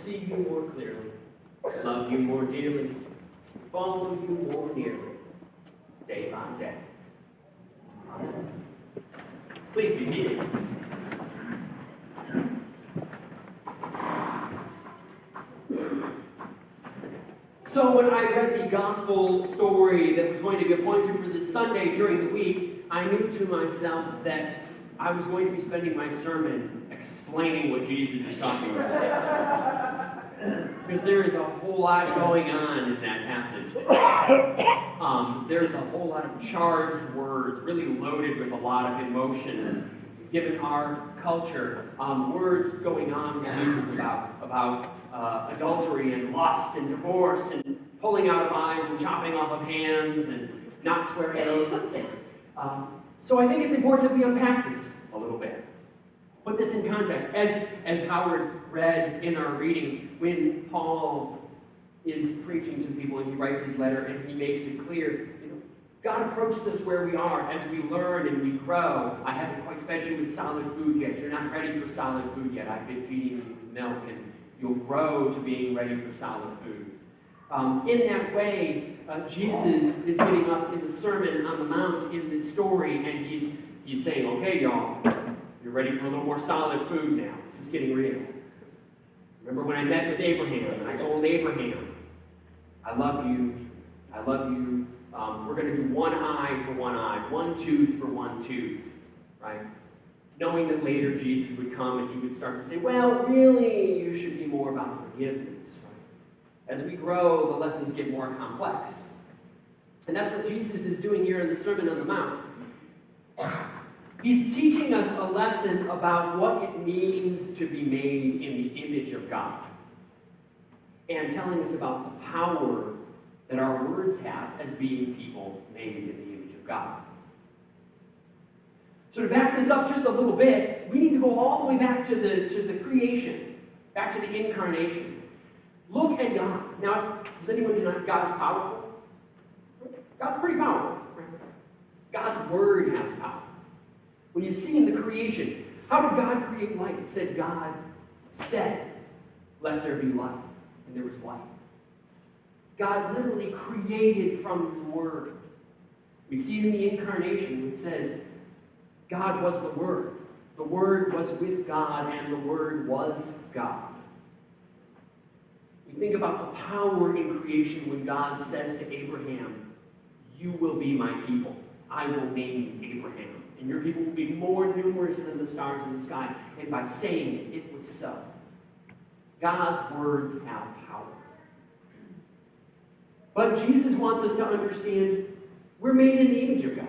see you more clearly, love you more dearly, follow you more nearly, day by day. Amen. Please be seated. So when I read the gospel story that was going to be appointed for this Sunday during the week, I knew to myself that I was going to be spending my sermon explaining what Jesus is talking about. Because there is a whole lot going on in that passage. There's a whole lot of charged words, really loaded with a lot of emotion. Given our culture, words going on with Jesus about adultery and lust and divorce and pulling out of eyes and chopping off of hands and not swearing oaths. So I think it's important that we unpack this a little bit. Put this in context. As Howard read in our reading, when Paul is preaching to people and he writes his letter and he makes it clear, God approaches us where we are as we learn and we grow. I haven't quite fed you with solid food yet. You're not ready for solid food yet. I've been feeding you with milk, and you'll grow to being ready for solid food. In that way, Jesus is getting up in the Sermon on the Mount in this story, and he's saying, okay, y'all, you're ready for a little more solid food now. This is getting real. Remember when I met with Abraham, and I told Abraham, I love you. We're going to do one eye for one eye, one tooth for one tooth, right? Knowing that later Jesus would come and he would start to say, well, really, you should be more about forgiveness, right? As we grow, the lessons get more complex. And that's what Jesus is doing here in the Sermon on the Mount. He's teaching us a lesson about what it means to be made in the image of God, and telling us about the power that our words have as being people made in the image of God. So to back this up just a little bit, we need to go all the way back to the creation, back to the incarnation. Look at God. Now, does anyone deny God is powerful? God's pretty powerful. God's word has power. When you see in the creation, how did God create light? It said God said, let there be light. And there was light. God literally created from the Word. We see it in the incarnation. It says, God was the Word. The Word was with God, and the Word was God. We think about the power in creation when God says to Abraham, you will be my people. I will name you Abraham. And your people will be more numerous than the stars in the sky. And by saying it, it was so. God's words have power. But Jesus wants us to understand we're made in the image of God.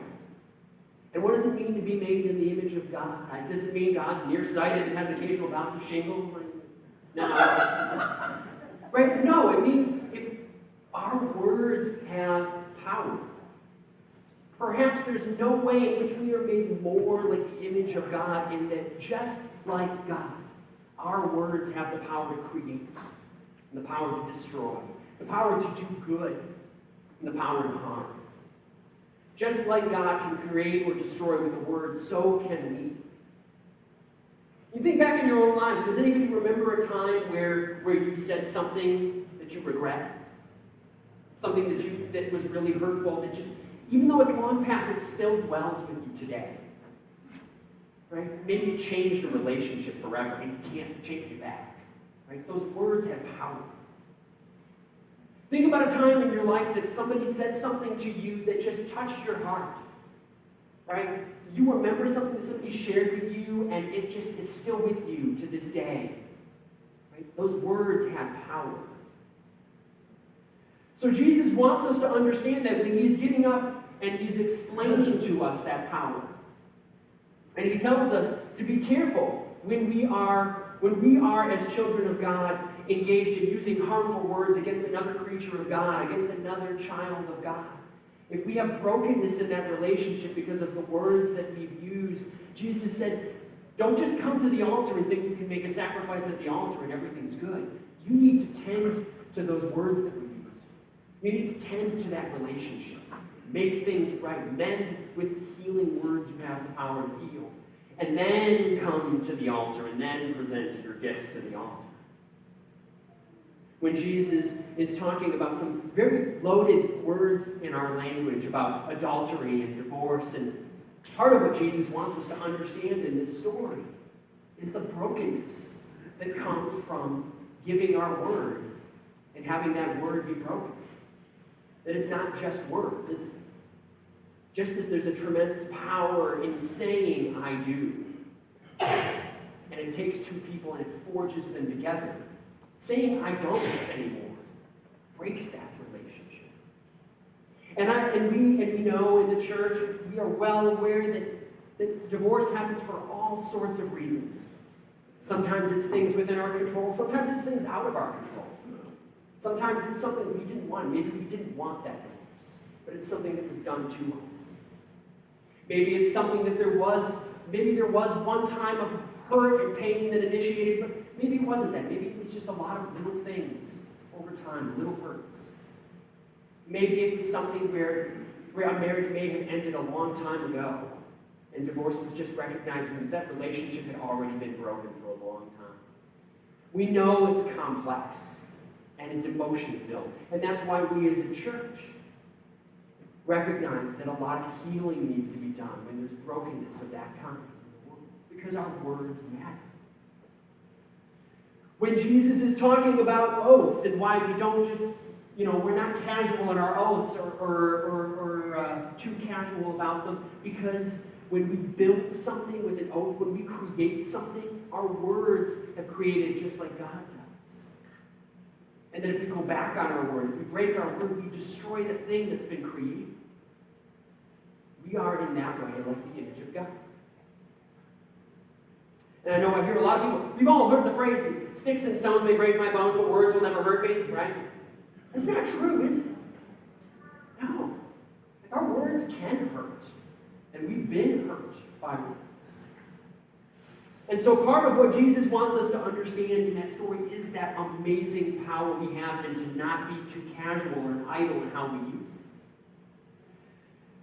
And what does it mean to be made in the image of God? Does it mean God's nearsighted and has occasional bouts of shingles? No. Right? No, it means if our words have power. Perhaps there's no way in which we are made more like the image of God, in that just like God, our words have the power to create, and the power to destroy, the power to do good, and the power to harm. Just like God can create or destroy with a word, so can we. You think back in your own lives, does anybody remember a time where you said something that you regret? Something that was really hurtful, that just, even though it's long past, it still dwells with you today. Right? Maybe you changed a relationship forever and you can't change it back. Right? Those words have power. Think about a time in your life that somebody said something to you that just touched your heart. Right? You remember something that somebody shared with you, and it's still with you to this day. Right? Those words have power. So Jesus wants us to understand that when he's getting up and he's explaining to us that power. And he tells us to be careful when we are as children of God engaged in using harmful words against another creature of God, against another child of God. If we have brokenness in that relationship because of the words that we've used, Jesus said, don't just come to the altar and think you can make a sacrifice at the altar and everything's good. You need to tend to those words that we use. You need to tend to that relationship. Make things right. Mend with healing words you have the power to heal. And then come to the altar and then present your gifts to the altar. when Jesus is talking about some very loaded words in our language about adultery and divorce. And part of what Jesus wants us to understand in this story is the brokenness that comes from giving our word and having that word be broken. That it's not just words, is it? Just as there's a tremendous power in saying I do, and it takes two people and it forges them together, saying I don't anymore breaks that relationship. And we know in the church, we are well aware that divorce happens for all sorts of reasons. Sometimes it's things within our control. Sometimes it's things out of our control. Sometimes it's something we didn't want. Maybe we didn't want that divorce, but it's something that was done to us. Maybe it's something that maybe there was one time of hurt and pain that initiated, but maybe it wasn't that. Maybe it was just a lot of little things over time, little hurts. Maybe it was something where a marriage may have ended a long time ago, and divorce was just recognizing that relationship had already been broken for a long time. We know it's complex, and it's emotion-filled, and that's why we as a church recognize that a lot of healing needs to be done when there's brokenness of that kind in the world, because our words matter. When Jesus is talking about oaths and why we don't just, we're not casual in our oaths or too casual about them, because when we build something with an oath, when we create something, our words have created just like God does. And then if we go back on our word, if we break our word, we destroy the thing that's been created. We are in that way like the image of God. And I know I hear a lot of people, we've all heard the phrase, sticks and stones may break my bones, but words will never hurt me, right? That's not true, is it? No. Our words can hurt. And we've been hurt by words. And so part of what Jesus wants us to understand in that story is that amazing power we have, and to not be too casual or idle in how we use it.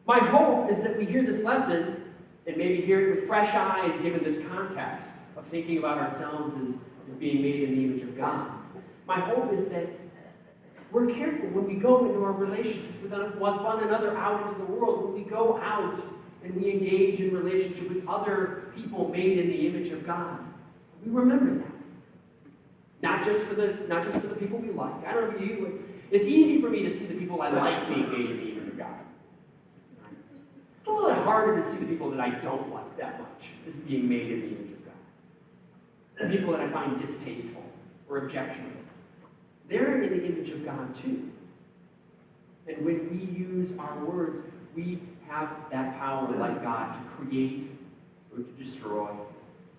My hope is that we hear this lesson and maybe hear it with fresh eyes, given this context of thinking about ourselves as being made in the image of God. My hope is that we're careful when we go into our relationships with one another out into the world, when we go out and we engage in relationship with other people made in the image of God. We remember that. Not just for the people we like. I don't know about you, it's easy for me to see the people I like being made in the image of God. It's a little harder to see the people that I don't like that much as being made in the image of God. The people that I find distasteful or objectionable. They're in the image of God too. And when we use our words, we have that power like God to create or to destroy,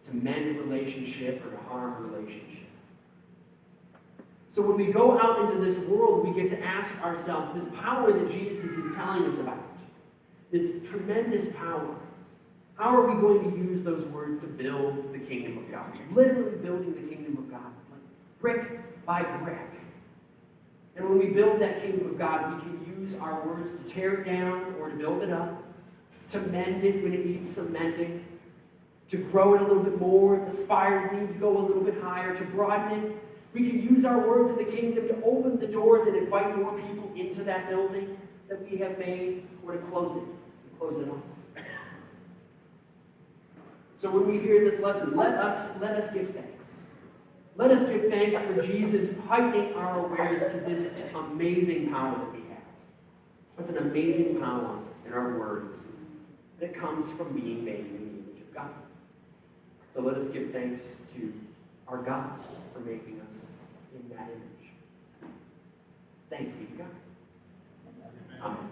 to mend a relationship or to harm a relationship. So when we go out into this world, we get to ask ourselves, this power that Jesus is telling us about, this tremendous power, how are we going to use those words to build the kingdom of God? Literally building the kingdom of God, like brick by brick. And when we build that kingdom of God, we can use our words to tear it down or to build it up, to mend it when it needs some mending, to grow it a little bit more if the spires need to go a little bit higher, to broaden it. We can use our words in the kingdom to open the doors and invite more people into that building that we have made, or to close it off. So when we hear this lesson, let us give thanks. Let us give thanks for Jesus heightening our awareness to this amazing power that we have. That's an amazing power in our words that comes from being made in the image of God. So let us give thanks to our God for making us in that image. Thanks be to God. Amen.